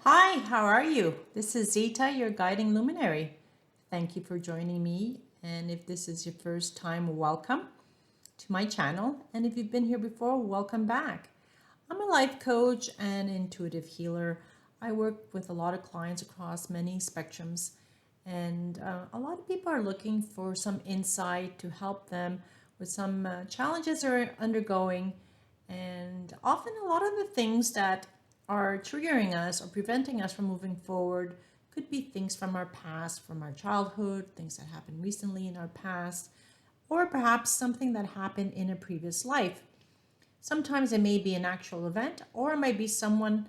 Hi, how are you? This is Zita, your guiding luminary. Thank you for joining me. And if this is your first time, welcome to my channel. And if you've been here before, welcome back. I'm a life coach and intuitive healer. I work with a lot of clients across many spectrums. And a lot of people are looking for some insight to help them with some challenges they're undergoing. And often a lot of the things that are triggering us or preventing us from moving forward could be things from our past, from our childhood, things that happened recently in our past, or perhaps something that happened in a previous life. Sometimes it may be an actual event, or it might be someone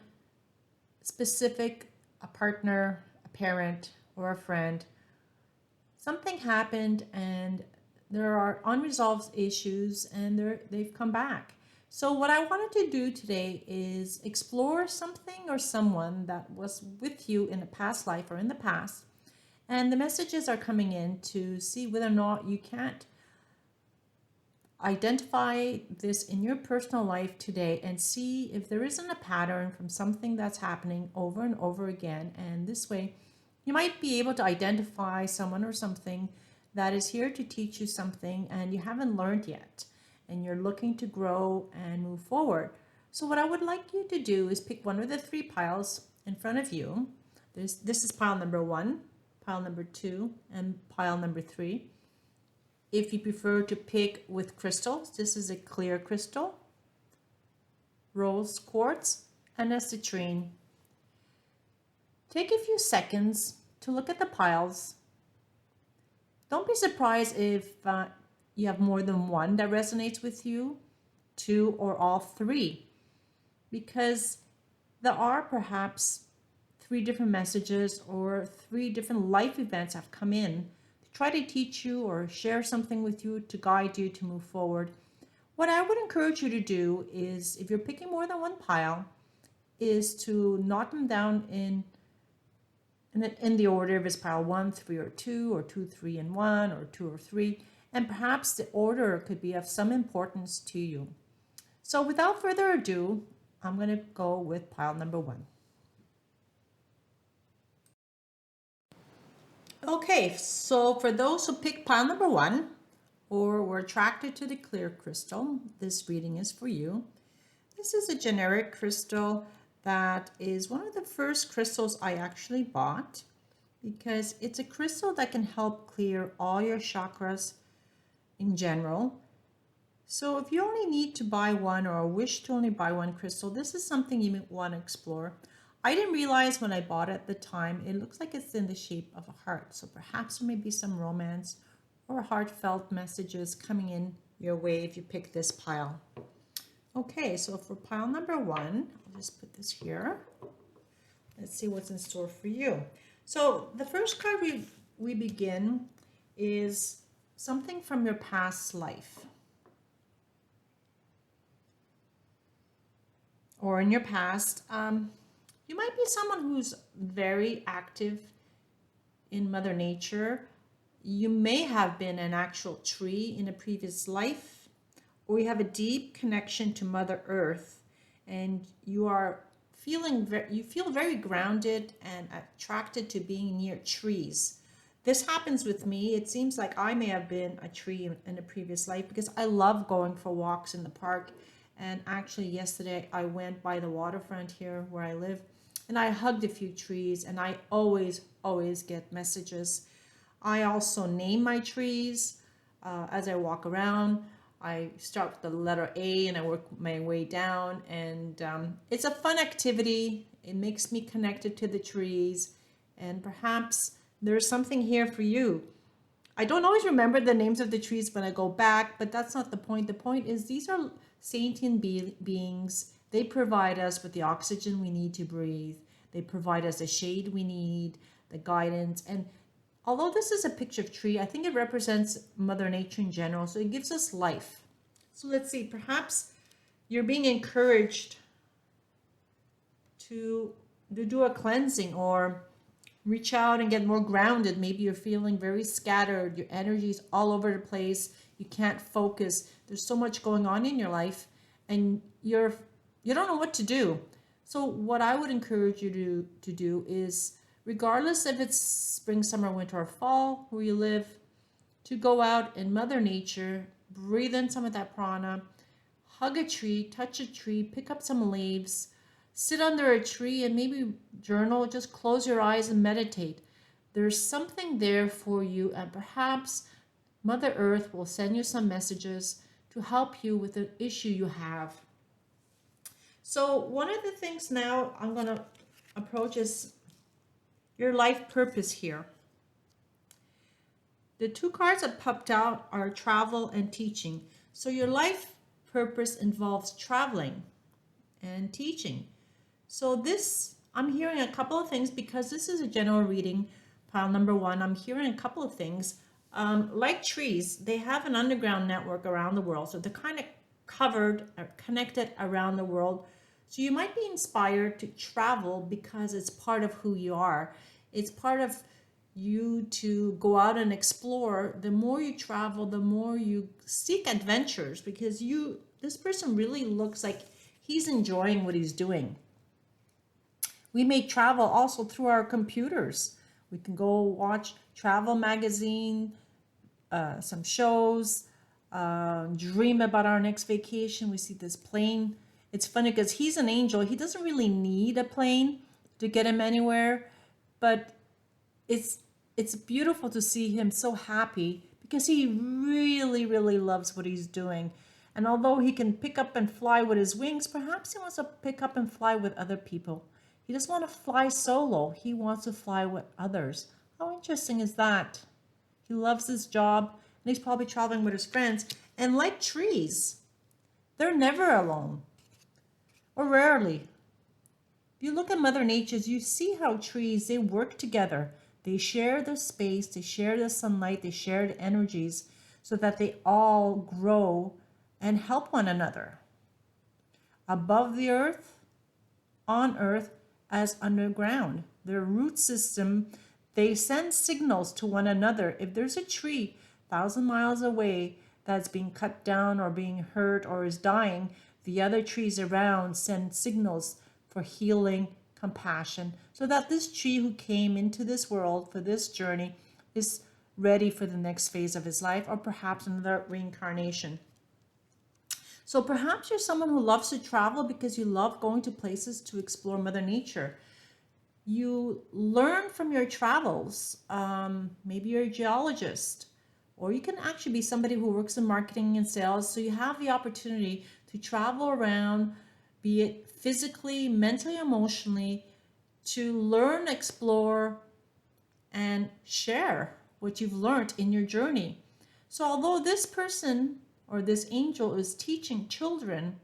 specific, a partner, a parent, or a friend. Something happened and there are unresolved issues and they've come back. So what I wanted to do today is explore something or someone that was with you in a past life or in the past. And the messages are coming in to see whether or not you can't identify this in your personal life today and see if there isn't a pattern from something that's happening over and over again. And this way, you might be able to identify someone or something that is here to teach you something and you haven't learned yet and you're looking to grow and move forward. So what I would like you to do is pick one of the three piles in front of you. This is pile number 1, pile number 2, and pile number 3. If you prefer to pick with crystals, this is a clear crystal, rose quartz, and a citrine. Take a few seconds to look at the piles. Don't be surprised if you have more than one that resonates with you, 2 or all 3, because there are perhaps 3 different messages or 3 different life events have come in to try to teach you or share something with you to guide you to move forward. What I would encourage you to do is, if you're picking more than one pile, is to knock them down in the order of pile 1, 3, or 2, or 2, 3, and 1, or 2 or 3, and perhaps the order could be of some importance to you. So without further ado, I'm going to go with pile number 1. Okay, so for those who picked pile number 1 or were attracted to the clear crystal, this reading is for you. This is a generic crystal that is one of the first crystals I actually bought because it's a crystal that can help clear all your chakras in general. So if you only need to buy one or wish to only buy one crystal, this is something you may want to explore. I didn't realize when I bought it at the time, it looks like it's in the shape of a heart. So perhaps there may be some romance or heartfelt messages coming in your way if you pick this pile. Okay, so for pile number 1, I'll just put this here. Let's see what's in store for you. So the first card we begin is something from your past life. Or in your past, you might be someone who's very active in Mother Nature. You may have been an actual tree in a previous life, or you have a deep connection to Mother Earth, and you feel very grounded and attracted to being near trees. This happens with me. It seems like I may have been a tree in a previous life because I love going for walks in the park. And actually yesterday I went by the waterfront here where I live and I hugged a few trees, and I always get messages. I also name my trees as I walk around. I start with the letter A and I work my way down, and it's a fun activity. It makes me connected to the trees, and perhaps there's something here for you. I don't always remember the names of the trees when I go back, but that's not the point. The point is these are sentient beings. They provide us with the oxygen we need to breathe. They provide us the shade we need, the guidance. And although this is a picture of tree, I think it represents Mother Nature in general. So it gives us life. So let's see, perhaps you're being encouraged to do a cleansing or reach out and get more grounded. Maybe you're feeling very scattered. Your energy is all over the place. You can't focus. There's so much going on in your life and you don't know what to do. So what I would encourage you to do is, regardless if it's spring, summer, winter, or fall where you live, to go out in Mother Nature, breathe in some of that prana, hug a tree, touch a tree, pick up some leaves, sit under a tree and maybe journal, just close your eyes and meditate. There's something there for you, and perhaps Mother Earth will send you some messages to help you with the issue you have. So one of the things now I'm going to approach is your life purpose here. The two cards that popped out are travel and teaching. So your life purpose involves traveling and teaching. So this, I'm hearing a couple of things because this is a general reading, pile number one. I'm hearing a couple of things. Like trees, they have an underground network around the world. So they're kind of covered or connected around the world. So you might be inspired to travel because it's part of who you are. It's part of you to go out and explore. The more you travel, the more you seek adventures, because this person really looks like he's enjoying what he's doing. We may travel also through our computers. We can go watch travel magazine, some shows, dream about our next vacation. We see this plane. It's funny because he's an angel. He doesn't really need a plane to get him anywhere, but it's beautiful to see him so happy because he really, really loves what he's doing. And although he can pick up and fly with his wings, perhaps he wants to pick up and fly with other people. He doesn't want to fly solo. He wants to fly with others. How interesting is that? He loves his job, and he's probably traveling with his friends. And like trees, they're never alone, or rarely. If you look at Mother Nature, you see how trees, they work together. They share the space, they share the sunlight, they share the energies so that they all grow and help one another. Above the earth, on earth, as underground. Their root system, they send signals to one another. If there's a tree 1,000 miles away that's being cut down or being hurt or is dying, the other trees around send signals for healing, compassion, so that this tree who came into this world for this journey is ready for the next phase of his life, or perhaps another reincarnation. So perhaps you're someone who loves to travel because you love going to places to explore Mother Nature. You learn from your travels. Maybe you're a geologist, or you can actually be somebody who works in marketing and sales. So you have the opportunity to travel around, be it physically, mentally, emotionally, to learn, explore, and share what you've learned in your journey. So although this person or this angel is teaching children,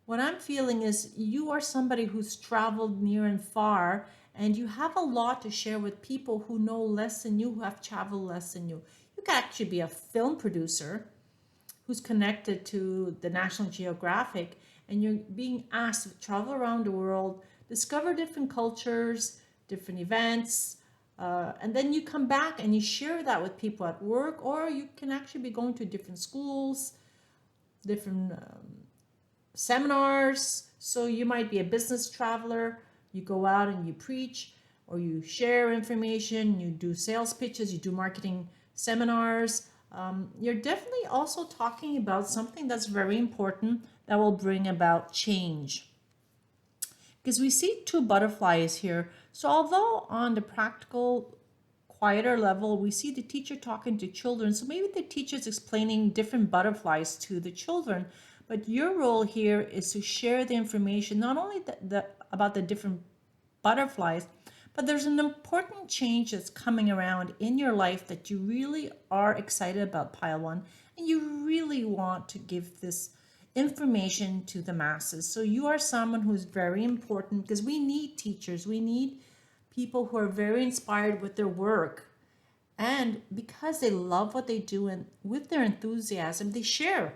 what I'm feeling is you are somebody who's traveled near and far, and you have a lot to share with people who know less than you, who have traveled less than you. You could actually be a film producer who's connected to the National Geographic, and you're being asked to travel around the world, discover different cultures, different events, and then you come back and you share that with people at work, or you can actually be going to different schools, different seminars. So you might be a business traveler. You go out and you preach, or you share information, you do sales pitches, you do marketing seminars. You're definitely also talking about something that's very important that will bring about change. Because we see two butterflies here. So although on the practical, quieter level, we see the teacher talking to children. So maybe the teacher's explaining different butterflies to the children. But your role here is to share the information, not only about the different butterflies, but there's an important change that's coming around in your life that you really are excited about, pile one, and you really want to give this information to the masses. So you are someone who's very important, because we need teachers. We need people who are very inspired with their work. And because they love what they do, and with their enthusiasm, they share.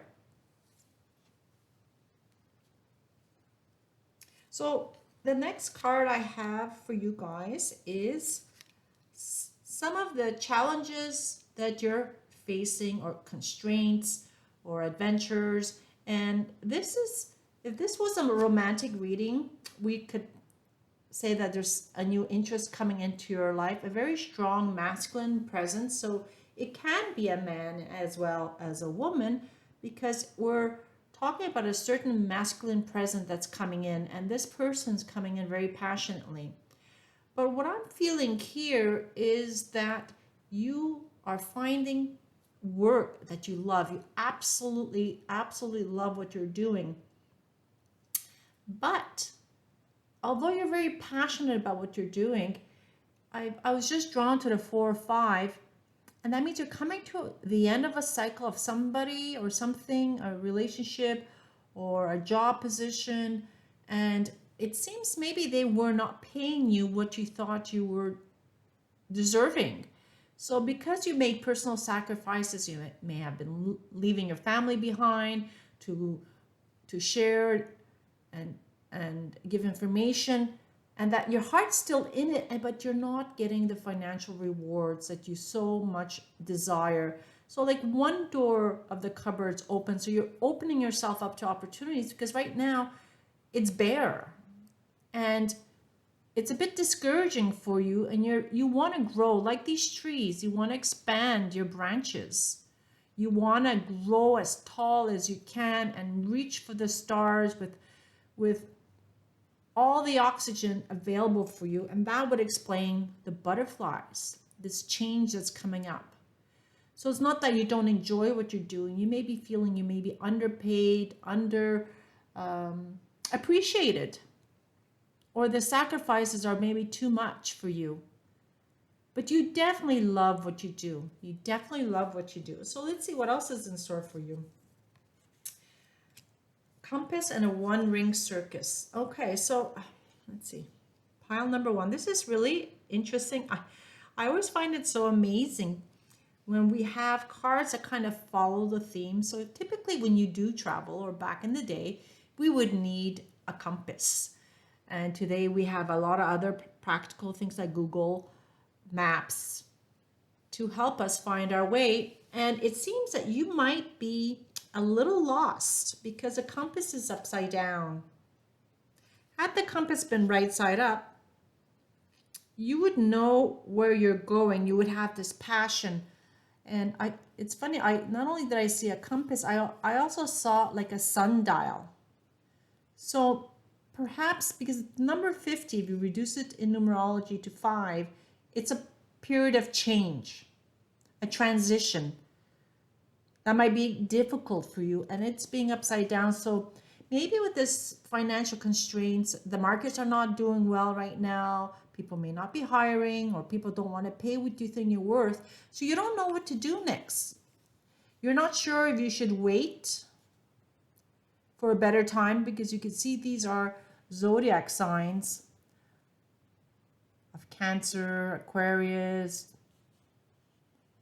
So the next card I have for you guys is some of the challenges that you're facing, or constraints, or adventures. And this is If this was a romantic reading, we could say that there's a new interest coming into your life, a very strong masculine presence. So it can be a man as well as a woman, because we're talking about a certain masculine presence that's coming in, and this person's coming in very passionately. But what I'm feeling here is that you are finding work that you love. You absolutely, absolutely love what you're doing. But although you're very passionate about what you're doing, I was just drawn to the 4 or 5, and that means you're coming to the end of a cycle of somebody or something, a relationship or a job position, and it seems maybe they were not paying you what you thought you were deserving. So because you made personal sacrifices, you may have been leaving your family behind to share and give information, and that your heart's still in it, but you're not getting the financial rewards that you so much desire. So like one door of the cupboard's open, so you're opening yourself up to opportunities, because right now it's bare and it's a bit discouraging for you, and you want to grow like these trees. You want to expand your branches. You want to grow as tall as you can and reach for the stars with all the oxygen available for you. And that would explain the butterflies, this change that's coming up. So it's not that you don't enjoy what you're doing. You may be feeling you may be underpaid, appreciated, or the sacrifices are maybe too much for you. But you definitely love what you do. You definitely love what you do. So let's see what else is in store for you. Compass and a 1-ring circus. Okay, so let's see. Pile number 1. This is really interesting. I always find it so amazing when we have cards that kind of follow the theme. So typically when you do travel, or back in the day, we would need a compass. And today we have a lot of other practical things like Google Maps to help us find our way. And it seems that you might be a little lost because the compass is upside down. Had the compass been right side up, you would know where you're going. You would have this passion. And it's funny, not only did I see a compass, I also saw like a sundial. So perhaps because number 50, if you reduce it in numerology to 5, it's a period of change, a transition. That might be difficult for you, and it's being upside down. So maybe with this financial constraints, the markets are not doing well right now. People may not be hiring, or people don't want to pay what you think you're worth. So you don't know what to do next. You're not sure if you should wait for a better time, because you can see these are zodiac signs of Cancer, Aquarius,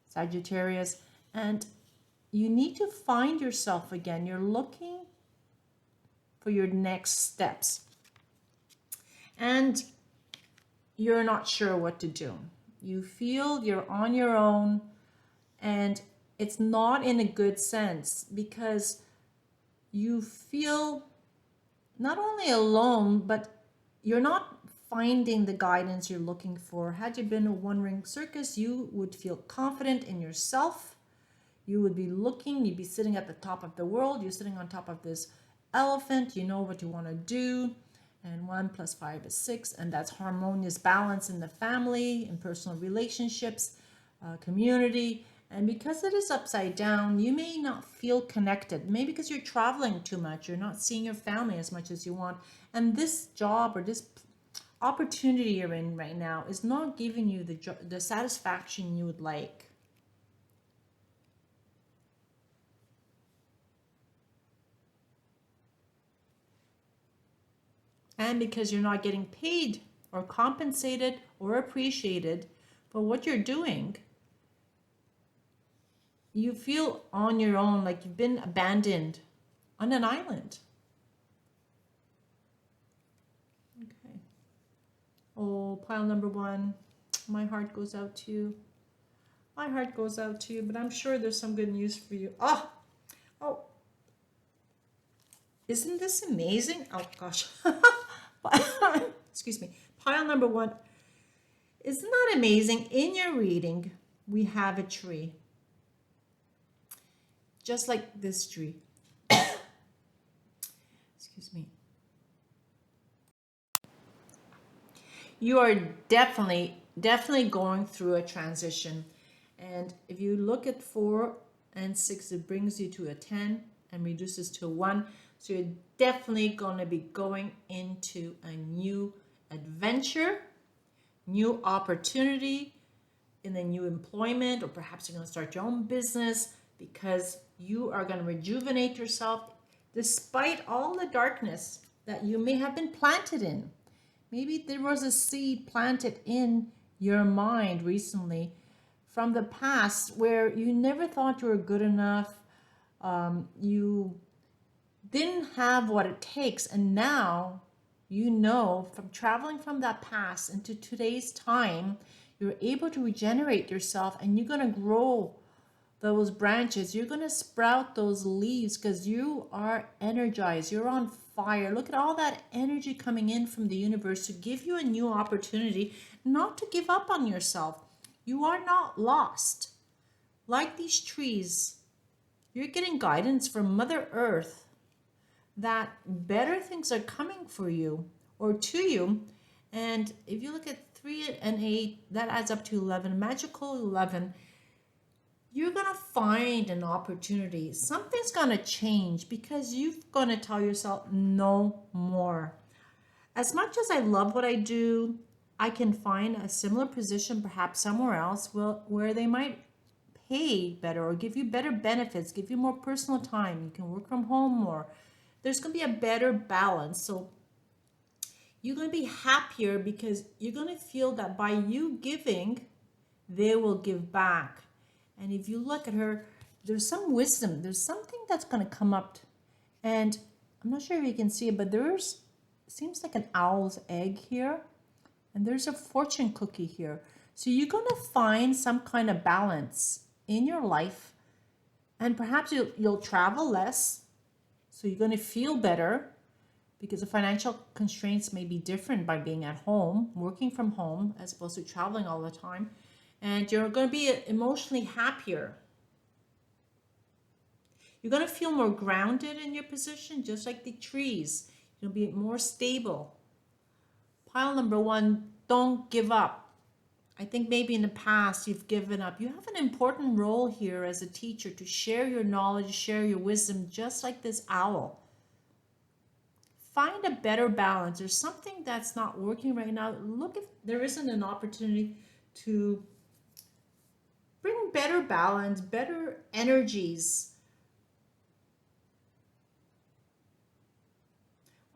Sagittarius, and you need to find yourself again. You're looking for your next steps, and you're not sure what to do. You feel you're on your own, and it's not in a good sense, because you feel not only alone, but you're not finding the guidance you're looking for. Had you been a 1-ring circus, you would feel confident in yourself. You would be looking, you'd be sitting at the top of the world. You're sitting on top of this elephant. You know what you want to do. And 1 + 5 is 6. And that's harmonious balance in the family, in personal relationships, community. And because it is upside down, you may not feel connected. Maybe because you're traveling too much. You're not seeing your family as much as you want. And this job or this opportunity you're in right now is not giving you the satisfaction you would like. And because you're not getting paid or compensated or appreciated for what you're doing, you feel on your own, like you've been abandoned on an island. Okay. Oh, pile number 1. My heart goes out to you. My heart goes out to you, but I'm sure there's some good news for you. Oh, Isn't this amazing? Oh gosh. Excuse me. Pile number one. Isn't that amazing? In your reading, we have a tree. Just like this tree. Excuse me. You are definitely going through a transition. And if you look at 4 and 6, it brings you to a 10 and reduces to a 1. So you're definitely going to be going into a new adventure, new opportunity in a new employment, or perhaps you're going to start your own business because you are going to rejuvenate yourself despite all the darkness that you may have been planted in. Maybe there was a seed planted in your mind recently from the past where you never thought you were good enough. You didn't have what it takes. And now you know from traveling from that past into today's time, you're able to regenerate yourself and you're going to grow those branches. You're going to sprout those leaves because you are energized. You're on fire. Look at all that energy coming in from the universe to give you a new opportunity, not to give up on yourself. You are not lost. Like these trees, you're getting guidance from Mother Earth that better things are coming for you or to you. And if you look at 3 and 8, that adds up to 11, magical 11. You're going to find an opportunity. Something's going to change because you're going to tell yourself no more. As much as I love what I do, I can find a similar position perhaps somewhere else where they might pay better or give you better benefits, give you more personal time. You can work from home more. There's going to be a better balance. So you're going to be happier because you're going to feel that by you giving, they will give back. And if you look at her, there's some wisdom. There's something that's going to come up. And I'm not sure if you can see it, but there's, seems like an owl's egg here. And there's a fortune cookie here. So you're going to find some kind of balance in your life. And perhaps you'll travel less. So you're going to feel better because the financial constraints may be different by being at home, working from home, as opposed to traveling all the time. And you're going to be emotionally happier. You're going to feel more grounded in your position, just like the trees. You'll be more stable. Pile number one, don't give up. I think maybe in the past you've given up. You have an important role here as a teacher to share your knowledge, share your wisdom, just like this owl. Find a better balance. There's something that's not working right now. Look if there isn't an opportunity to bring better balance, better energies.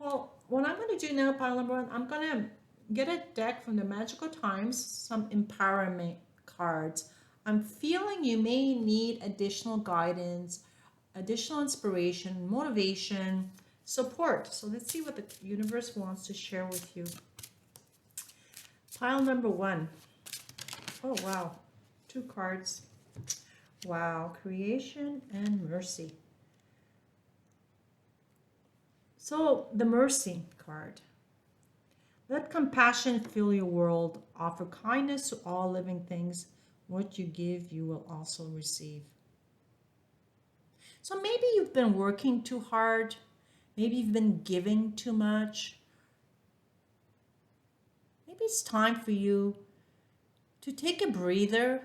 Well, what I'm going to do now, pile number one, I'm going to get a deck from the Magical Times, some empowerment cards. I'm feeling you may need additional guidance, additional inspiration, motivation, support. So let's see what the universe wants to share with you. Pile number one. Oh, wow. 2 cards. Wow. Creation and mercy. So the mercy card. Let compassion fill your world. Offer kindness to all living things. What you give, you will also receive. So maybe you've been working too hard. Maybe you've been giving too much. Maybe it's time for you to take a breather.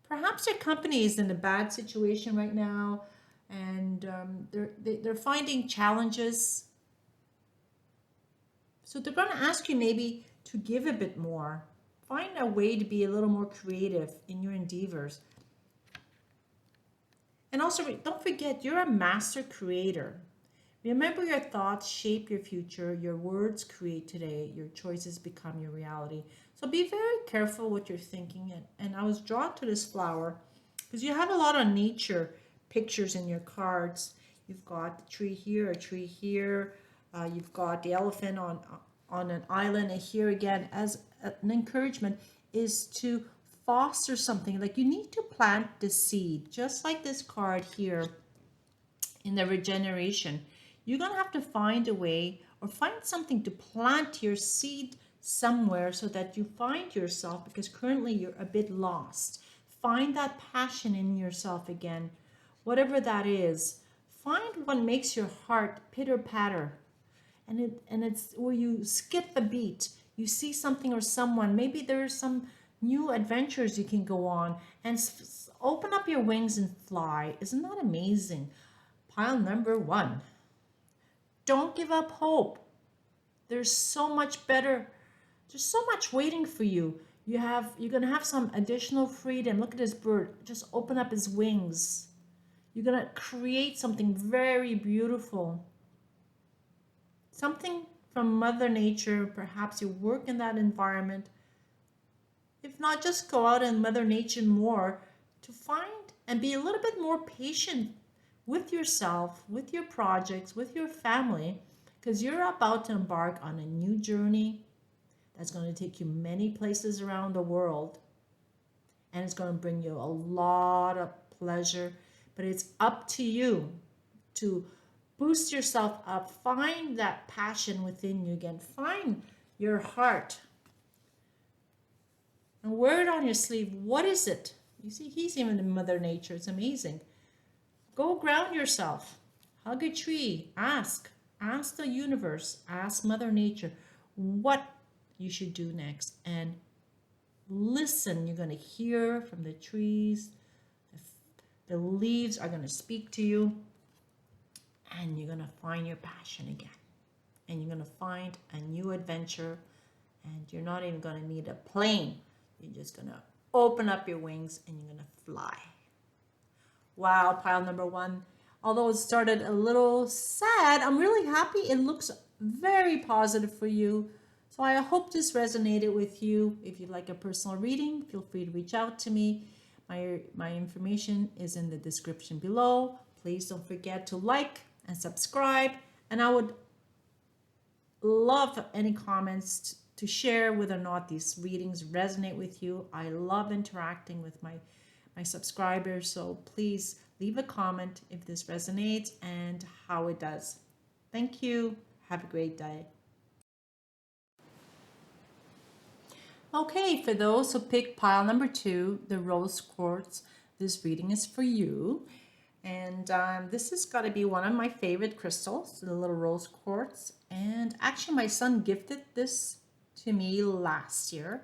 Perhaps your company is in a bad situation right now and they're finding challenges. So they're going to ask you maybe to give a bit more. Find a way to be a little more creative in your endeavors. And also, don't forget, you're a master creator. Remember, your thoughts shape your future, your words create today, your choices become your reality. So be very careful what you're thinking. And I was drawn to this flower because you have a lot of nature pictures in your cards. You've got the tree here, a tree here. You've got the elephant on an island. And here again, as an encouragement, is to foster something. Like you need to plant the seed, just like this card here. in the regeneration, you're going to have to find a way or find something to plant your seed somewhere so that you find yourself, because currently you're a bit lost. Find that passion in yourself again, whatever that is. Find what makes your heart pitter patter, and it's where you skip a beat. You see something or someone, maybe there's some new adventures you can go on, and open up your wings and fly. Isn't that amazing? Pile number 1. Don't give up hope. There's so much better. There's so much waiting for you. You're gonna have some additional freedom. Look at this bird. Just open up his wings. You're gonna create something very beautiful. Something from Mother Nature. Perhaps you work in that environment. If not, just go out and Mother Nature more to find and be a little bit more patient with yourself, with your projects, with your family, because you're about to embark on a new journey that's going to take you many places around the world, and it's going to bring you a lot of pleasure. But it's up to you to boost yourself up. Find that passion within you again. Find your heart and wear it on your sleeve. What is it? You see, he's even in Mother Nature. It's amazing. Go ground yourself. Hug a tree. Ask the universe. Ask Mother Nature what you should do next. And listen. You're going to hear from the trees. The leaves are going to speak to you. And you're going to find your passion again. And you're going to find a new adventure. And you're not even going to need a plane. You're just going to open up your wings and you're going to fly. Wow, pile number 1. Although it started a little sad, I'm really happy. It looks very positive for you. So I hope this resonated with you. If you'd like a personal reading, feel free to reach out to me. My information is in the description below. Please don't forget to like and subscribe. And I would love any comments to share whether or not these readings resonate with you. I love interacting with my subscribers, so please leave a comment if this resonates and how it does. Thank you. Have a great day. Okay, for those who picked pile number 2, the rose quartz, this reading is for you. And this has got to be one of my favorite crystals, the little rose quartz. And actually my son gifted this to me last year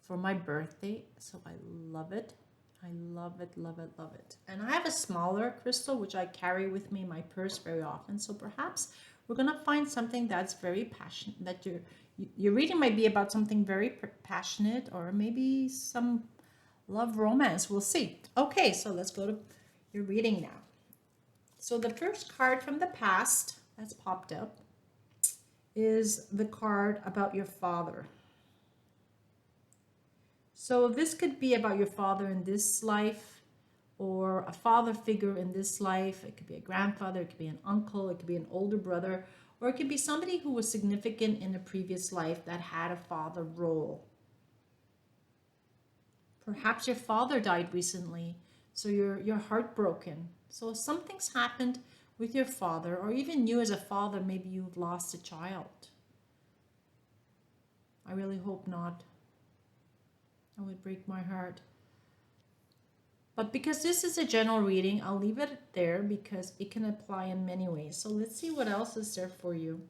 for my birthday, so I love it. I love it, love it, love it. And I have a smaller crystal which I carry with me in my purse very often. So perhaps we're gonna find something that's very passionate, that your reading might be about something very passionate, or maybe some love romance. We'll see. Okay, so let's go to your reading now. So the first card from the past that's popped up is the card about your father. So this could be about your father in this life, or a father figure in this life. It could be a grandfather, it could be an uncle, it could be an older brother, or it could be somebody who was significant in a previous life that had a father role. Perhaps your father died recently, so you're heartbroken. So something's happened with your father, or even you as a father, maybe you've lost a child. I really hope not. That would break my heart. But because this is a general reading, I'll leave it there because it can apply in many ways. So let's see what else is there for you.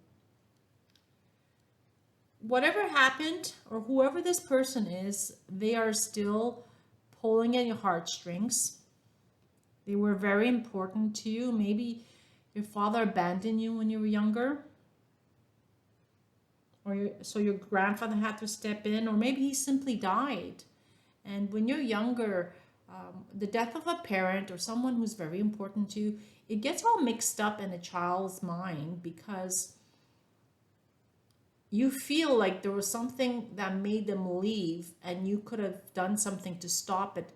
Whatever happened, or whoever this person is, they are still pulling at your heartstrings. They were very important to you. Maybe your father abandoned you when you were younger, or so your grandfather had to step in, or maybe he simply died. And when you're younger, the death of a parent or someone who's very important to you, it gets all mixed up in a child's mind because you feel like there was something that made them leave and you could have done something to stop it.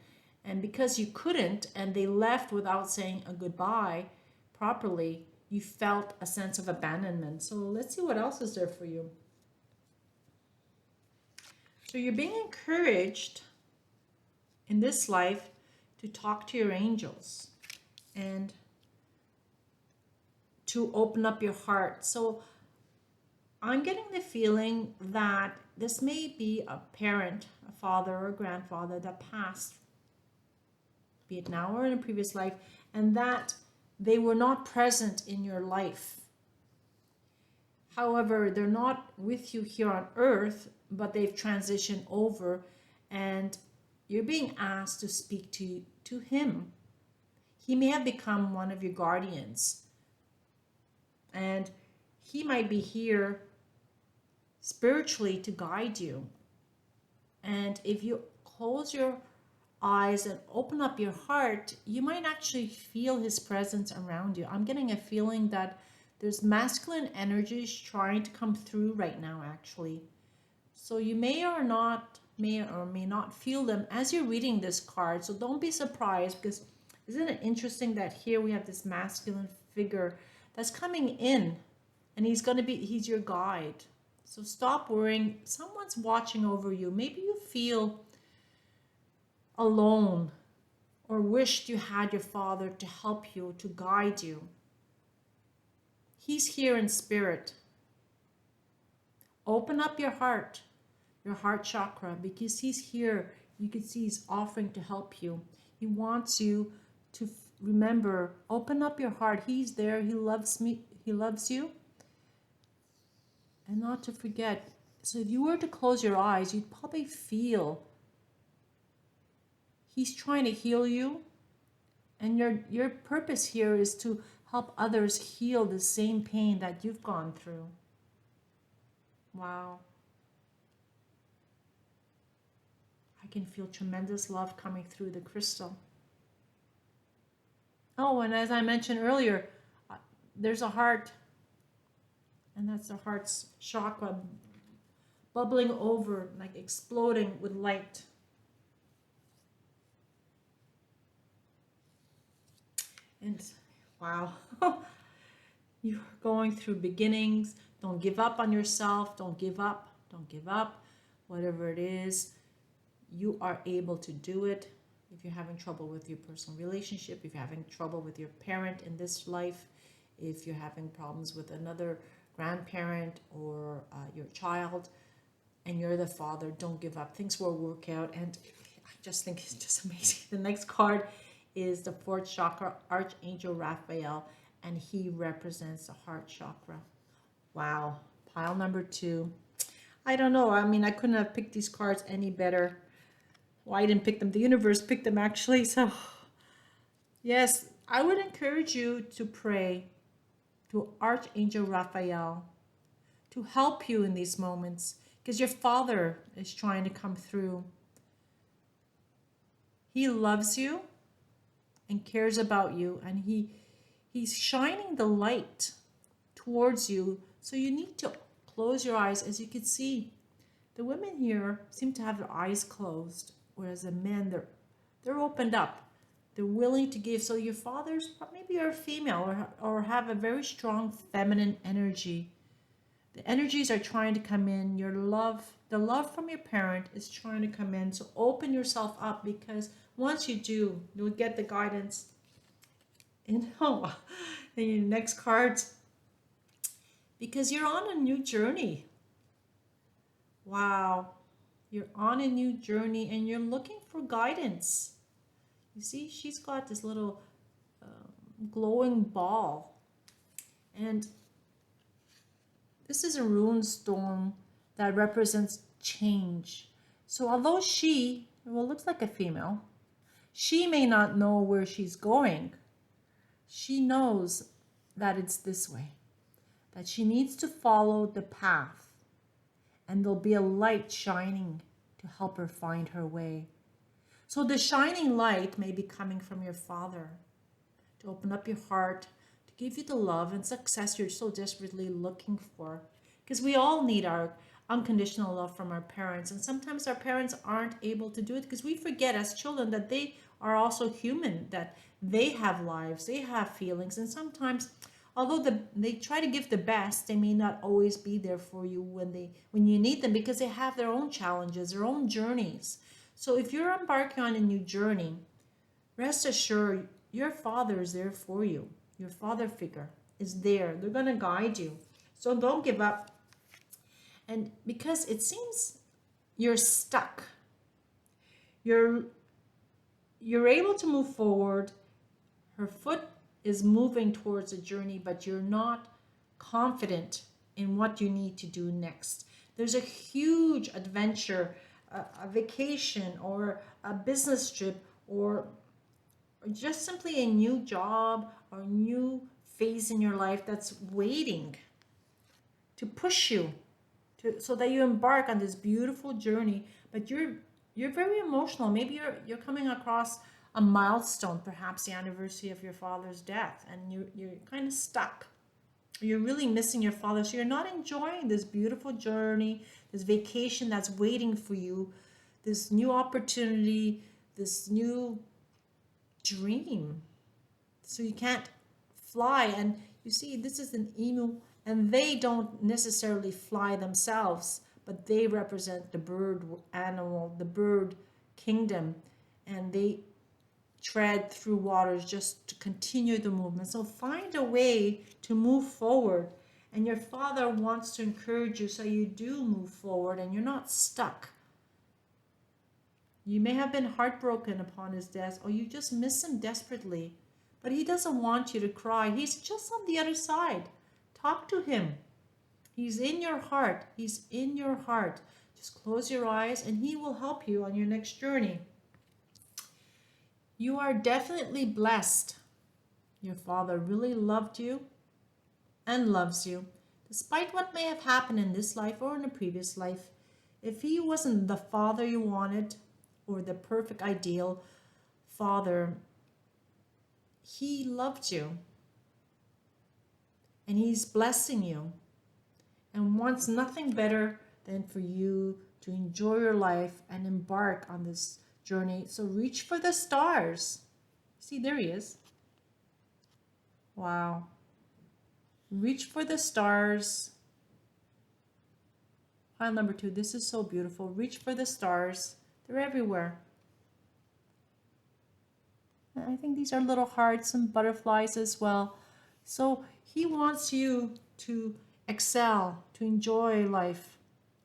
And because you couldn't, and they left without saying a goodbye properly, you felt a sense of abandonment. So let's see what else is there for you. So you're being encouraged in this life to talk to your angels. And to open up your heart. So I'm getting the feeling that this may be a parent, a father or a grandfather that passed, be it now or in a previous life, and that they were not present in your life. However, they're not with you here on earth, but they've transitioned over, and you're being asked to speak to him. He may have become one of your guardians, and he might be here spiritually to guide you. And if you close your eyes and open up your heart, you might actually feel his presence around you. I'm getting a feeling that there's masculine energies trying to come through right now, actually. So you may or may not feel them as you're reading this card. So don't be surprised, because isn't it interesting that here we have this masculine figure that's coming in, and he's your guide. So stop worrying. Someone's watching over you. Maybe you feel alone or wished you had your father to help you, to guide you. He's here in spirit. Open up your heart chakra, because he's here. You can see he's offering to help you. He wants you to remember, open up your heart. He's there. He loves me. He loves you. And not to forget. So if you were to close your eyes, you'd probably feel he's trying to heal you. And your purpose here is to help others heal the same pain that you've gone through. Wow. I can feel tremendous love coming through the crystal. Oh, and as I mentioned earlier, there's a heart, and that's the heart's chakra bubbling over, like exploding with light. And wow, you're going through beginnings. Don't give up on yourself. Don't give up. Don't give up. Whatever it is, you are able to do it. If you're having trouble with your personal relationship, if you're having trouble with your parent in this life, if you're having problems with another grandparent or your child, and you're the father, don't give up. Things will work out. And I just think it's just amazing. The next card is the fourth chakra, Archangel Raphael, and he represents the heart chakra. Wow. Pile number 2. I don't know. I mean, I couldn't have picked these cards any better. Well, I didn't pick them. The universe picked them, actually. So, yes, I would encourage you to pray to Archangel Raphael to help you in these moments, because your father is trying to come through. He loves you and cares about you, and he's shining the light towards you. So you need to close your eyes. As you can see, the women here seem to have their eyes closed, whereas the men, they're opened up. They're willing to give. So your fathers, maybe you're a female or have a very strong feminine energy. The energies are trying to come in. Your love, the love from your parent is trying to come in. So open yourself up, because once you do, you'll get the guidance in your next cards, because you're on a new journey. Wow. You're on a new journey and you're looking for guidance. You see, she's got this little glowing ball. And this is a rune stone that represents change. So although she, well, looks like a female, she may not know where she's going. She knows that it's this way, that she needs to follow the path. And there'll be a light shining to help her find her way. So the shining light may be coming from your father to open up your heart, to give you the love and success you're so desperately looking for. Because we all need our unconditional love from our parents. And sometimes our parents aren't able to do it because we forget as children that they are also human, that they have lives, they have feelings. And sometimes, although they try to give the best, they may not always be there for you when you need them, because they have their own challenges, their own journeys. So if you're embarking on a new journey, rest assured your father is there for you, your father figure. is there. They're going to guide you. So don't give up. And because it seems you're stuck, you're able to move forward. Her foot is moving towards a journey, but you're not confident in what you need to do next. There's a huge adventure, a vacation or a business trip, or just simply a new job or a new phase in your life that's waiting to push you so that you embark on this beautiful journey. But you're very emotional. Maybe you're coming across a milestone, perhaps the anniversary of your father's death, and you're kind of stuck. You're really missing your father, so you're not enjoying this beautiful journey, this vacation that's waiting for you, this new opportunity, this new dream. So you can't fly. And you see, this is an emu, and they don't necessarily fly themselves, but they represent the bird animal, the bird kingdom, and they tread through waters just to continue the movement. So find a way to move forward, and your father wants to encourage you so you do move forward and you're not stuck. You may have been heartbroken upon his death, or you just miss him desperately, but he doesn't want you to cry. He's just on the other side. Talk to him. He's in your heart. He's in your heart. Just close your eyes and he will help you on your next journey. You are definitely blessed. Your father really loved you and loves you. Despite what may have happened in this life or in a previous life, if he wasn't the father you wanted or the perfect ideal father, he loved you. And he's blessing you and wants nothing better than for you to enjoy your life and embark on this journey. So reach for the stars. See, there he is. Wow. Reach for the stars. Pile number 2. This is so beautiful. Reach for the stars. They're everywhere. I think these are little hearts and butterflies as well. So he wants you to excel, to enjoy life,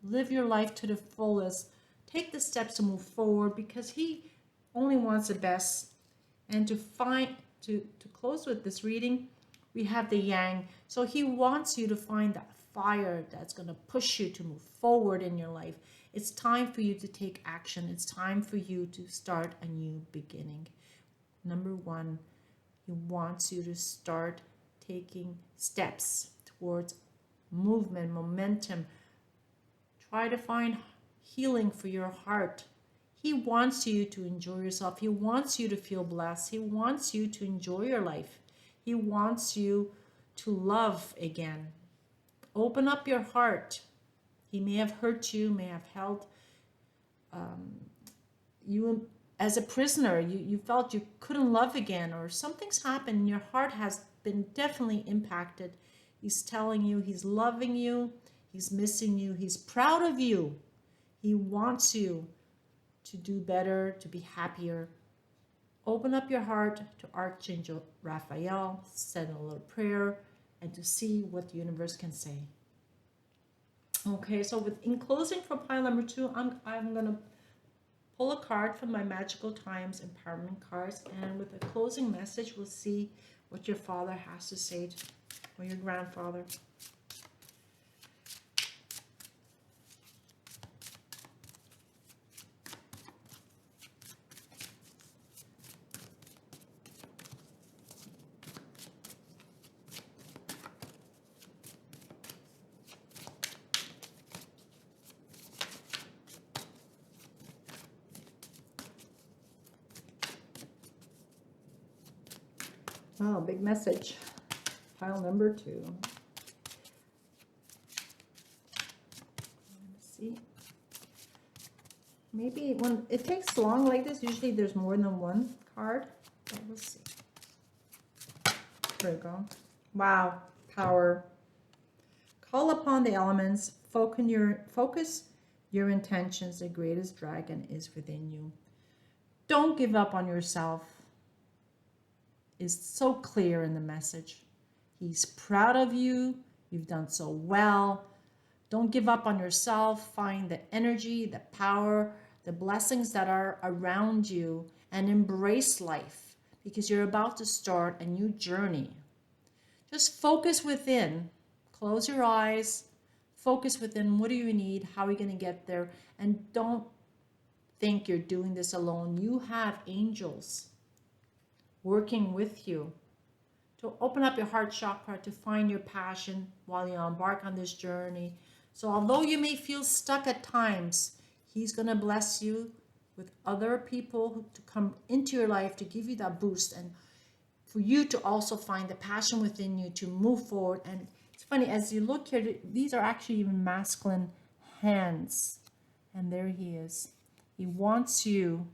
live your life to the fullest, take the steps to move forward, because he only wants the best. And to close with this reading, we have the yang. So he wants you to find that fire that's going to push you to move forward in your life. It's time for you to take action. It's time for you to start a new beginning. Number 1, he wants you to start taking steps towards movement, momentum. Try to find healing for your heart. He wants you to enjoy yourself. He wants you to feel blessed. He wants you to enjoy your life. He wants you to love again. Open up your heart. He may have hurt you, may have held you as a prisoner. You felt you couldn't love again, or something's happened. Your heart has been definitely impacted. He's telling you he's loving you. He's missing you. He's proud of you. He wants you to do better, to be happier. Open up your heart to Archangel Raphael, send a little prayer, and to see what the universe can say. Okay, so in closing for pile number 2, I'm going to pull a card from my Magical Times Empowerment cards, and with a closing message, we'll see what your father has to say or your grandfather. Oh, big message. Pile number 2. Let's see. Maybe when it takes long like this, usually there's more than one card. But we'll see. There we go. Wow. Power. Call upon the elements. Focus your intentions. The greatest dragon is within you. Don't give up on yourself. Is so clear in the message. He's proud of you. You've done so well. Don't give up on yourself. Find the energy, the power, the blessings that are around you, and embrace life, because you're about to start a new journey. Just focus within. Close your eyes. Focus within. What do you need? How are you going to get there? And don't think you're doing this alone. You have angels working with you to open up your heart chakra, to find your passion while you embark on this journey. So although you may feel stuck at times, he's going to bless you with other people to come into your life to give you that boost, and for you to also find the passion within you to move forward. And it's funny, as you look here, these are actually even masculine hands. And there he is. He wants you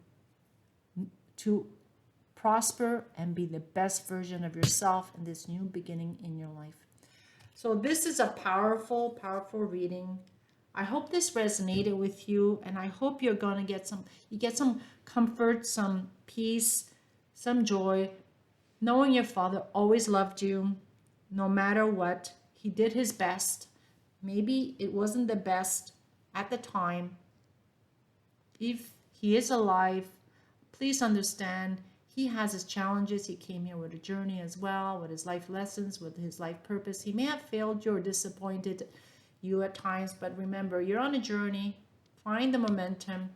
to prosper and be the best version of yourself in this new beginning in your life. So this is a powerful, powerful reading. I hope this resonated with you, and I hope you're going to get some comfort, some peace, some joy, knowing your father always loved you no matter what. He did his best. Maybe it wasn't the best at the time. If he is alive, please understand he has his challenges. He came here with a journey as well, with his life lessons, with his life purpose. He may have failed you or disappointed you at times, but remember, you're on a journey. Find the momentum,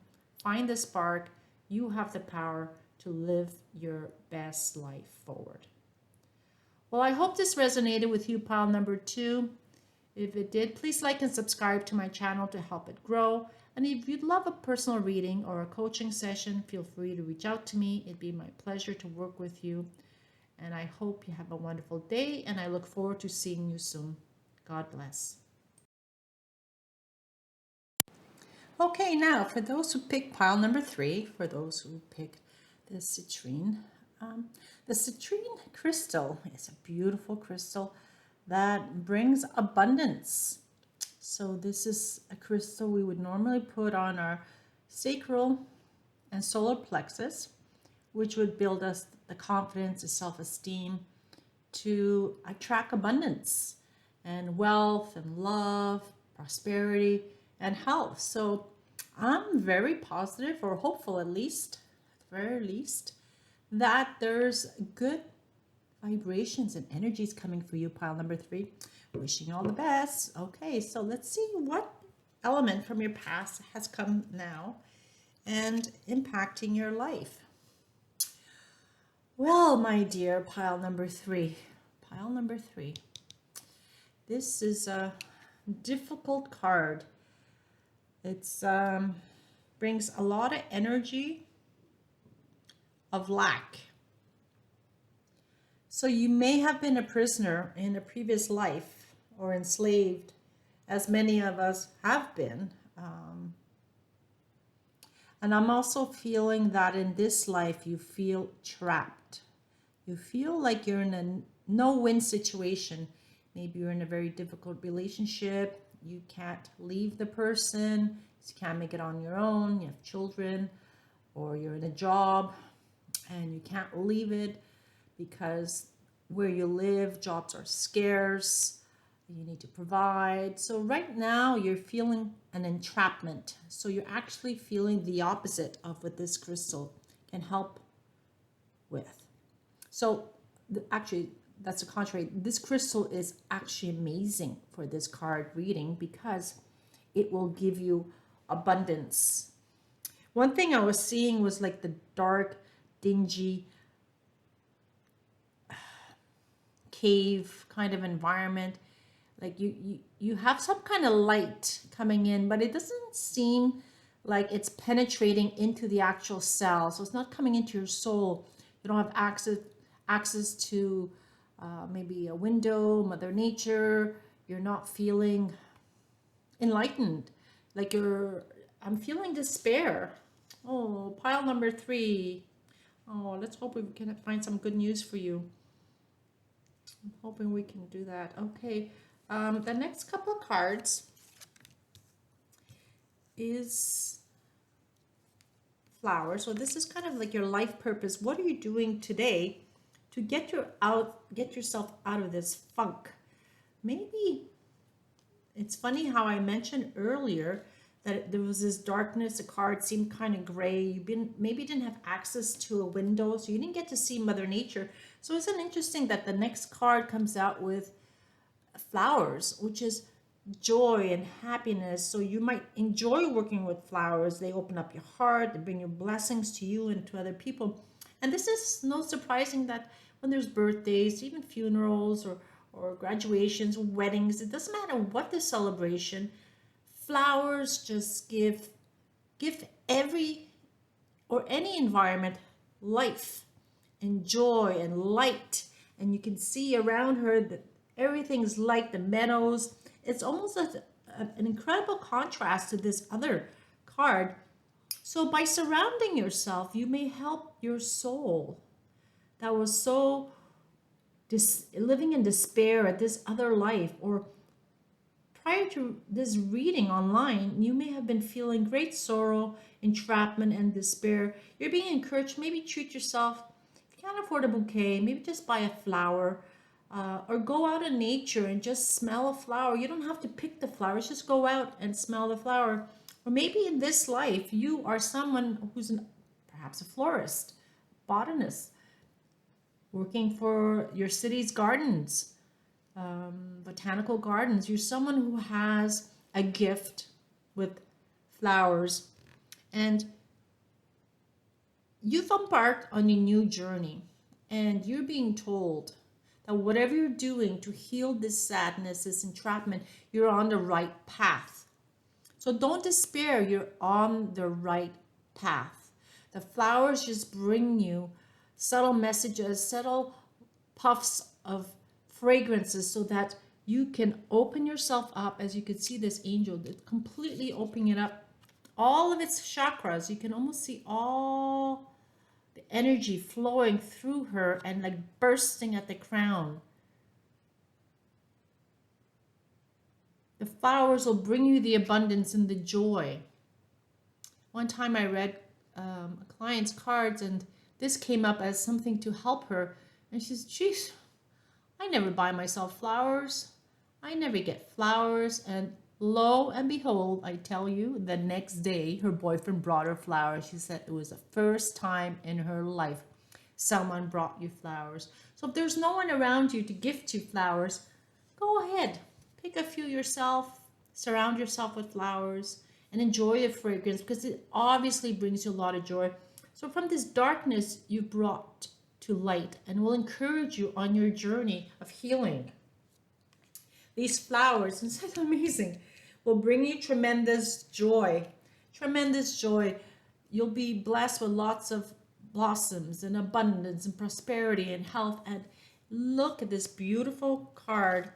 find the spark. You have the power to live your best life forward. Well, I hope this resonated with you, pile number 2. If it did, please like and subscribe to my channel to help it grow. And if you'd love a personal reading or a coaching session, feel free to reach out to me. It'd be my pleasure to work with you. And I hope you have a wonderful day, and I look forward to seeing you soon. God bless. Okay, now for those who picked pile number 3, for those who picked the citrine. The citrine crystal is a beautiful crystal that brings abundance. So this is a crystal we would normally put on our sacral and solar plexus, which would build us the confidence, the self-esteem to attract abundance and wealth and love, prosperity and health. So I'm very positive, or hopeful at least, at the very least, that there's good vibrations and energies coming for you, pile number 3. Wishing you all the best. Okay, so let's see what element from your past has come now and impacting your life. Well, my dear pile number 3, this is a difficult card. It's brings a lot of energy of lack. So you may have been a prisoner in a previous life, or enslaved, as many of us have been. And I'm also feeling that in this life you feel trapped. You feel like you're in a no-win situation. Maybe you're in a very difficult relationship. You can't leave the person. You can't make it on your own. You have children, or you're in a job and you can't leave it because where you live, jobs are scarce. You need to provide. So right now you're feeling an entrapment. So you're actually feeling the opposite of what this crystal can help with. So actually, that's the contrary. This crystal is actually amazing for this card reading because it will give you abundance. One thing I was seeing was like the dark, dingy cave kind of environment. Like you have some kind of light coming in, but it doesn't seem like it's penetrating into the actual cell. So it's not coming into your soul. You don't have access to maybe a window, Mother Nature. You're not feeling enlightened. Like I'm feeling despair. Oh, pile number 3. Oh, let's hope we can find some good news for you. I'm hoping we can do that. Okay. The next couple of cards is flower. So this is kind of like your life purpose. What are you doing today to get yourself out of this funk. Maybe it's funny how I mentioned earlier that there was this darkness. The card seemed kind of gray. Maybe didn't have access to a window, so you didn't get to see Mother Nature. So isn't it interesting that the next card comes out with flowers, which is joy and happiness. So you might enjoy working with flowers. They open up your heart, they bring your blessings to you and to other people. And this is no surprising that when there's birthdays, even funerals or graduations, weddings, it doesn't matter what the celebration, flowers just give every or any environment life and joy and light. And you can see around her that everything's light, the meadows. It's almost an incredible contrast to this other card. So by surrounding yourself, you may help your soul that was so living in despair at this other life, or prior to this reading online, you may have been feeling great sorrow, entrapment, and despair. You're being encouraged, maybe treat yourself. If you can't afford a bouquet, maybe just buy a flower, or go out in nature and just smell a flower. You don't have to pick the flowers, just go out and smell the flower. Or maybe in this life, you are someone who's perhaps a florist, botanist, working for your city's gardens, botanical gardens. You're someone who has a gift with flowers, and you've embarked on a new journey, and you're being told that whatever you're doing to heal this sadness, this entrapment, you're on the right path. So don't despair, you're on the right path. The flowers just bring you subtle messages, subtle puffs of fragrances so that you can open yourself up. As you can see this angel completely opening it up, all of its chakras. You can almost see all the energy flowing through her and like bursting at the crown. The flowers will bring you the abundance and the joy. One time I read a client's cards, and this came up as something to help her. And she says, geez, I never buy myself flowers. I never get flowers. And lo and behold, I tell you, the next day, her boyfriend brought her flowers. She said it was the first time in her life someone brought you flowers. So if there's no one around you to gift you flowers, go ahead. Pick a few yourself, surround yourself with flowers, and enjoy the fragrance, because it obviously brings you a lot of joy. So from this darkness, you brought to light, and will encourage you on your journey of healing. These flowers, and it's amazing, will bring you tremendous joy. Tremendous joy. You'll be blessed with lots of blossoms and abundance and prosperity and health. And look at this beautiful card.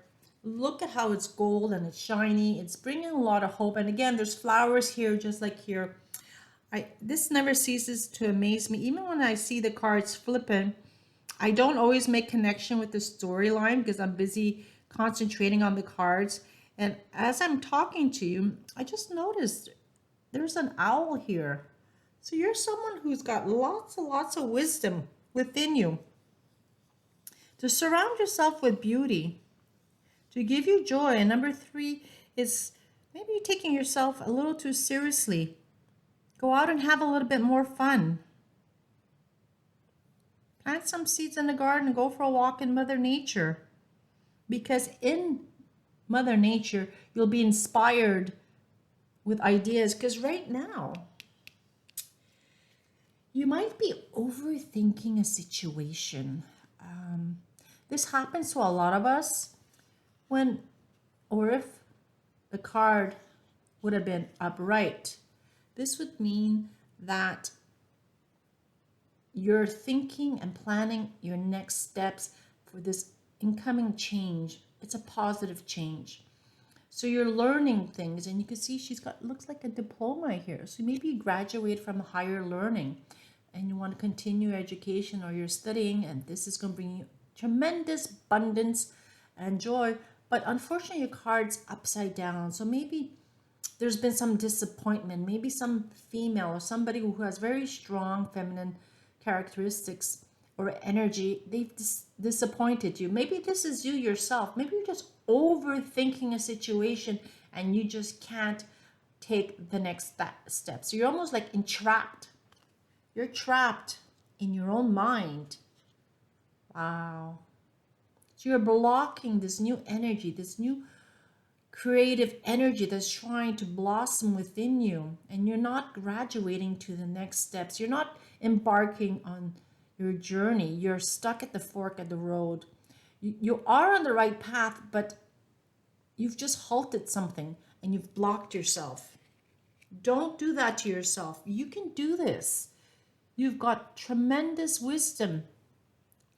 Look at how it's gold and it's shiny. It's bringing a lot of hope. And again, there's flowers here, just like here. This never ceases to amaze me. Even when I see the cards flipping, I don't always make connection with the storyline because I'm busy concentrating on the cards. And as I'm talking to you, I just noticed there's an owl here. So you're someone who's got lots and lots of wisdom within you. To surround yourself with beauty, to give you joy. And number 3 is maybe you're taking yourself a little too seriously. Go out and have a little bit more fun. Plant some seeds in the garden and go for a walk in Mother Nature. Because in Mother Nature, you'll be inspired with ideas. Because right now, you might be overthinking a situation. This happens to a lot of us or if the card would have been upright. This would mean that you're thinking and planning your next steps for this incoming change. It's a positive change. So you're learning things, and you can see she's got, looks like a diploma here. So maybe you graduate from higher learning and you want to continue your education, or you're studying, and this is going to bring you tremendous abundance and joy. But unfortunately, your card's upside down. So maybe there's been some disappointment. Maybe some female or somebody who has very strong feminine characteristics or energy, they've disappointed you. Maybe this is you yourself. Maybe you're just overthinking a situation and you just can't take the next step. So you're almost like entrapped. You're trapped in your own mind. Wow. So you're blocking this new energy, this new creative energy that's trying to blossom within you, and you're not graduating to the next steps. You're not embarking on your journey. You're stuck at the fork of the road. You are on the right path, but you've just halted something and you've blocked yourself. Don't do that to yourself. You can do this. You've got tremendous wisdom.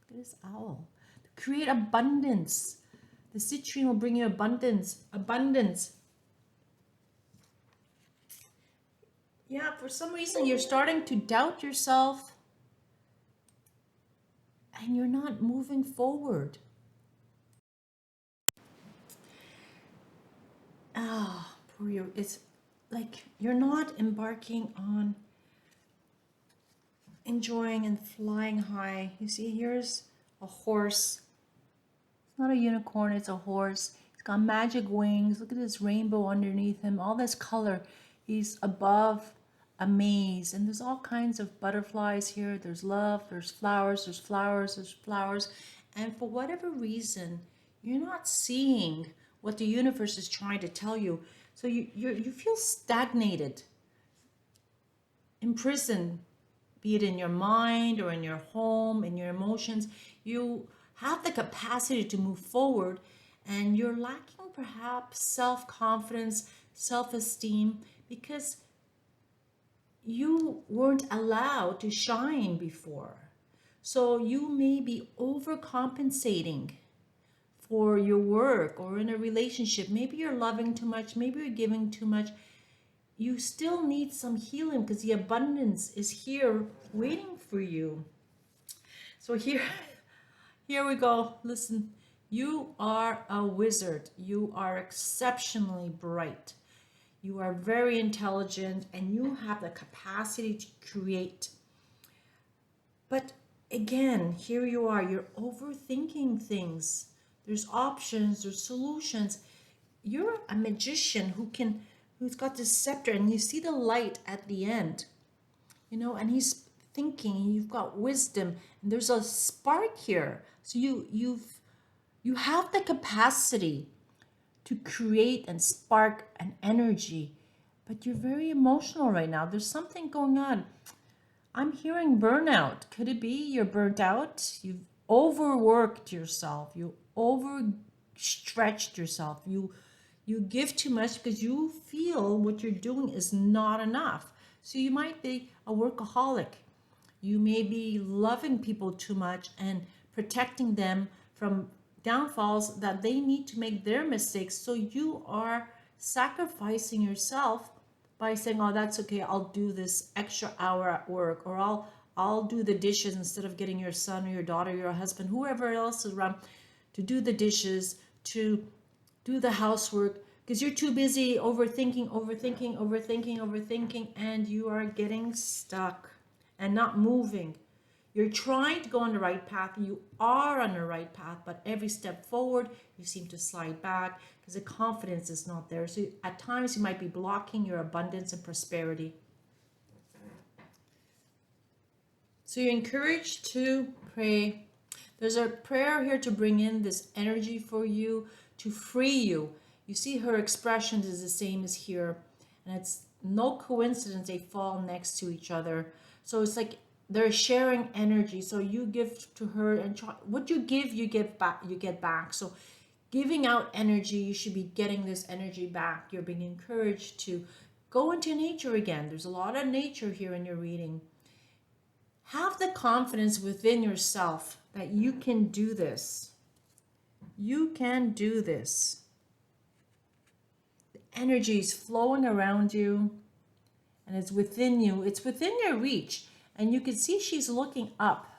Look at this owl. To create abundance. The citrine will bring you abundance. Abundance. Yeah, for some reason you're starting to doubt yourself and you're not moving forward. Ah, poor you. It's like you're not embarking on enjoying and flying high. You see, here's a horse. It's not a unicorn, it's a horse. He's got magic wings. Look at this rainbow underneath him, all this color. He's above a maze, and there's all kinds of butterflies here. There's love, there's flowers, there's flowers, there's flowers. And for whatever reason, you're not seeing what the universe is trying to tell you. So you feel stagnated, imprisoned, be it in your mind or in your home, in your emotions. You have the capacity to move forward, and you're lacking perhaps self-confidence, self-esteem, because you weren't allowed to shine before. So you may be overcompensating for your work or in a relationship. Maybe you're loving too much, maybe you're giving too much. You still need some healing because the abundance is here waiting for you. So here we go. Listen, you are a wizard. You are exceptionally bright. You are very intelligent and you have the capacity to create. But again, here you are, you're overthinking things. There's options, there's solutions. You're a magician who's got this scepter, and you see the light at the end, and he's thinking, you've got wisdom, and there's a spark here. So you have the capacity to create and spark an energy, but you're very emotional right now. There's something going on. I'm hearing burnout. Could it be you're burnt out? You've overworked yourself. You overstretched yourself. You give too much because you feel what you're doing is not enough. So you might be a workaholic. You may be loving people too much and protecting them from downfalls that they need to make their mistakes. So you are sacrificing yourself by saying, oh, that's okay, I'll do this extra hour at work, or I'll do the dishes instead of getting your son or your daughter, your husband, whoever else is around to do the dishes, to do the housework, because you're too busy overthinking, and you are getting stuck and not moving. You're trying to go on the right path. You are on the right path, but every step forward, you seem to slide back because the confidence is not there. So at times you might be blocking your abundance and prosperity. So you're encouraged to pray. There's a prayer here to bring in this energy for you, to free you. You see her expression is the same as here. And it's no coincidence they fall next to each other. So it's like they're sharing energy. So you give to her, and what you give, you get back. So giving out energy, you should be getting this energy back. You're being encouraged to go into nature again. There's a lot of nature here in your reading. Have the confidence within yourself that you can do this. You can do this. The energy is flowing around you, and it's within you. It's within your reach. And you can see she's looking up.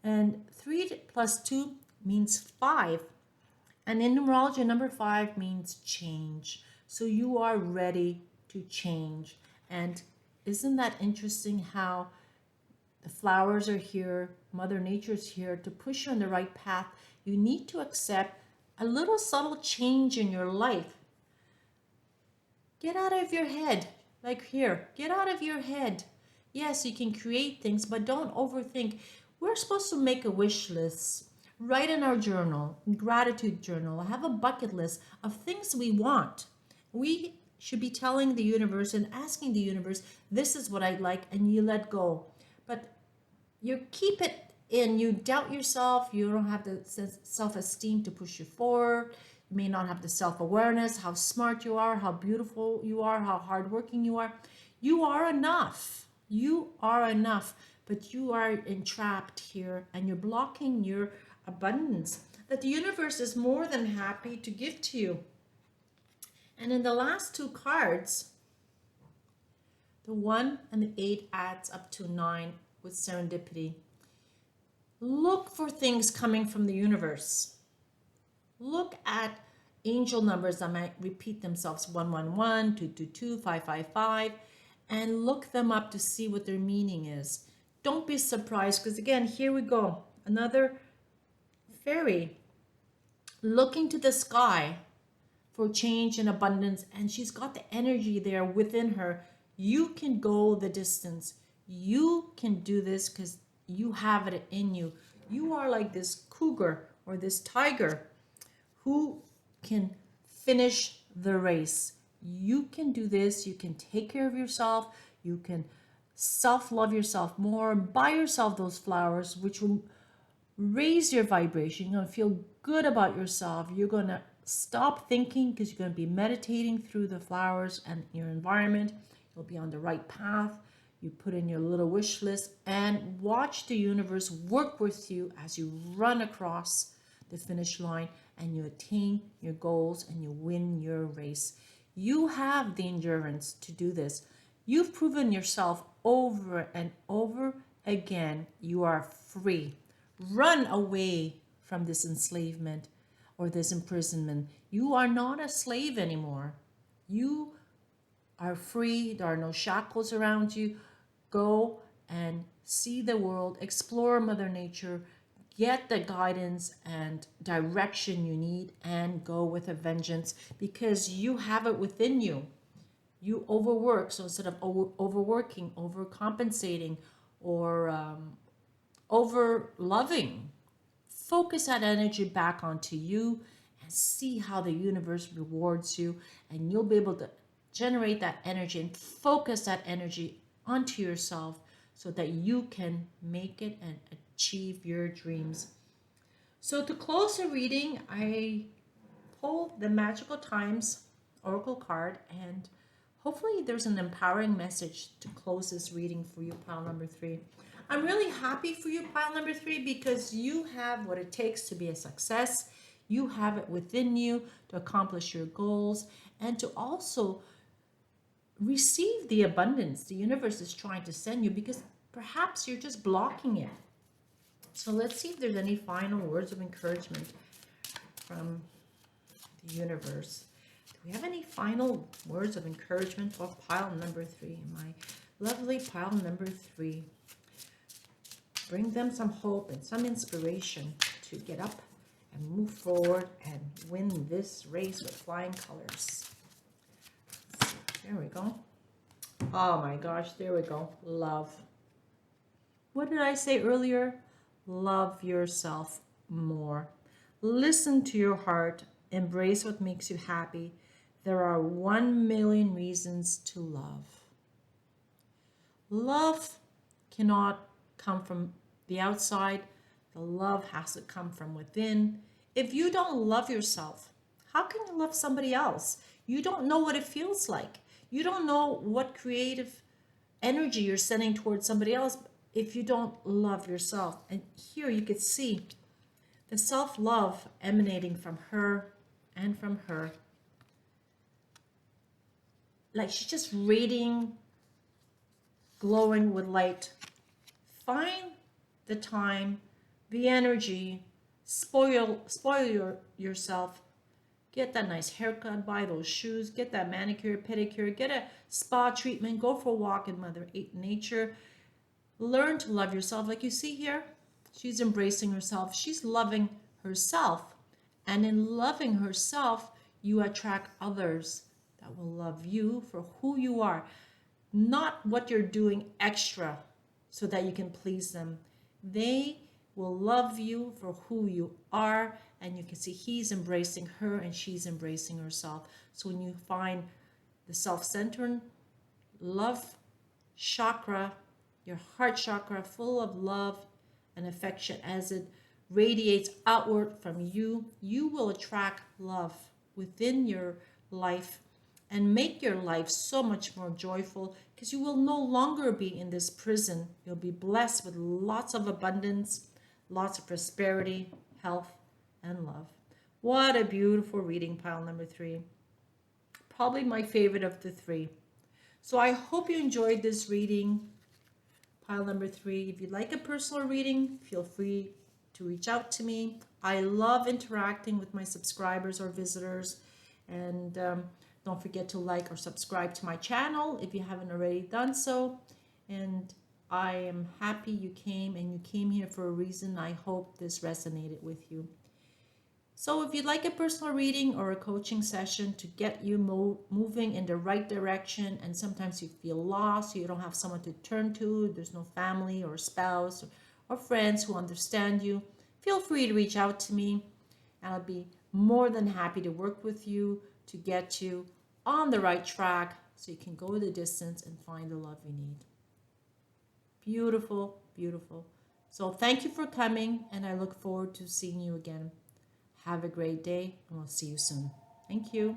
And 3 plus 2 means 5. And in numerology, number 5 means change. So you are ready to change. And isn't that interesting how The flowers are here. Mother Nature's here to push you on the right path. You need to accept a little subtle change in your life. Get out of your head. Like here, get out of your head. Yes, you can create things, but don't overthink. We're supposed to make a wish list, write in our journal, gratitude journal, have a bucket list of things we want. We should be telling the universe and asking the universe, this is what I'd like, and you let go. But you keep it in, you doubt yourself, you don't have the self-esteem to push you forward. You may not have the self-awareness, how smart you are, how beautiful you are, how hardworking you are. You are enough. You are enough, but you are entrapped here and you're blocking your abundance that the universe is more than happy to give to you. And in the last two cards, the 1 and the 8 adds up to 9 with serendipity. Look for things coming from the universe. Look at angel numbers that might repeat themselves, 111, 222, 555, and look them up to see what their meaning is. Don't be surprised, because again, here we go. Another fairy looking to the sky for change and abundance, and she's got the energy there within her. You can go the distance. You can do this because you have it in you. You are like this cougar or this tiger who can finish the race. You can do this. You can take care of yourself. You can self-love yourself more. Buy yourself those flowers, which will raise your vibration. You're going to feel good about yourself. You're going to stop thinking because you're going to be meditating through the flowers and your environment. You'll be on the right path. You put in your little wish list and watch the universe work with you as you run across the finish line and you attain your goals and you win your race. You have the endurance to do this. You've proven yourself over and over again. You are free. Run away from this enslavement or this imprisonment. You are not a slave anymore. You are free. There are no shackles around you. Go and see the world, explore Mother Nature, get the guidance and direction you need, and go with a vengeance because you have it within you. You overwork, so instead of overworking, overcompensating, or over loving, focus that energy back onto you and see how the universe rewards you, and you'll be able to generate that energy and focus that energy onto yourself so that you can make it and achieve your dreams. So to close the reading, I pulled the Magical Times Oracle card, and hopefully there's an empowering message to close this reading for you, pile number 3. I'm really happy for you, pile number 3, because you have what it takes to be a success. You have it within you to accomplish your goals and to also receive the abundance the universe is trying to send you, because perhaps you're just blocking it. So let's see if there's any final words of encouragement from the universe. Do we have any final words of encouragement for pile number 3? My lovely pile number 3. Bring them some hope and some inspiration to get up and move forward and win this race with flying colors. There we go. Oh my gosh, there we go. Love. What did I say earlier? Love yourself more. Listen to your heart. Embrace what makes you happy. There are 1 million reasons to love. Love cannot come from the outside. The love has to come from within. If you don't love yourself, how can you love somebody else? You don't know what it feels like. You don't know what creative energy you're sending towards somebody else if you don't love yourself. And here you could see the self-love emanating from her and from her. Like she's just radiating, glowing with light. Find the time, the energy, spoil yourself. Get that nice haircut, buy those shoes, get that manicure, pedicure, get a spa treatment, go for a walk in Mother Nature. Learn to love yourself. Like you see here, she's embracing herself. She's loving herself. And in loving herself, you attract others that will love you for who you are, not what you're doing extra so that you can please them. They will love you for who you are, and you can see he's embracing her and she's embracing herself. So when you find the self-centered love chakra, your heart chakra, full of love and affection as it radiates outward from you, you will attract love within your life and make your life so much more joyful because you will no longer be in this prison. You'll be blessed with lots of abundance, lots of prosperity, health, and love. What a beautiful reading, pile number 3. Probably my favorite of the 3. So I hope you enjoyed this reading, pile number 3. If you'd like a personal reading, feel free to reach out to me. I love interacting with my subscribers or visitors. And don't forget to like or subscribe to my channel if you haven't already done so. And I am happy you came, and you came here for a reason. I hope this resonated with you. So if you'd like a personal reading or a coaching session to get you moving in the right direction, and sometimes you feel lost, you don't have someone to turn to, there's no family or spouse or friends who understand you, feel free to reach out to me, and I'll be more than happy to work with you to get you on the right track so you can go the distance and find the love you need. Beautiful, beautiful. So thank you for coming, and I look forward to seeing you again. Have a great day, and we'll see you soon. Thank you.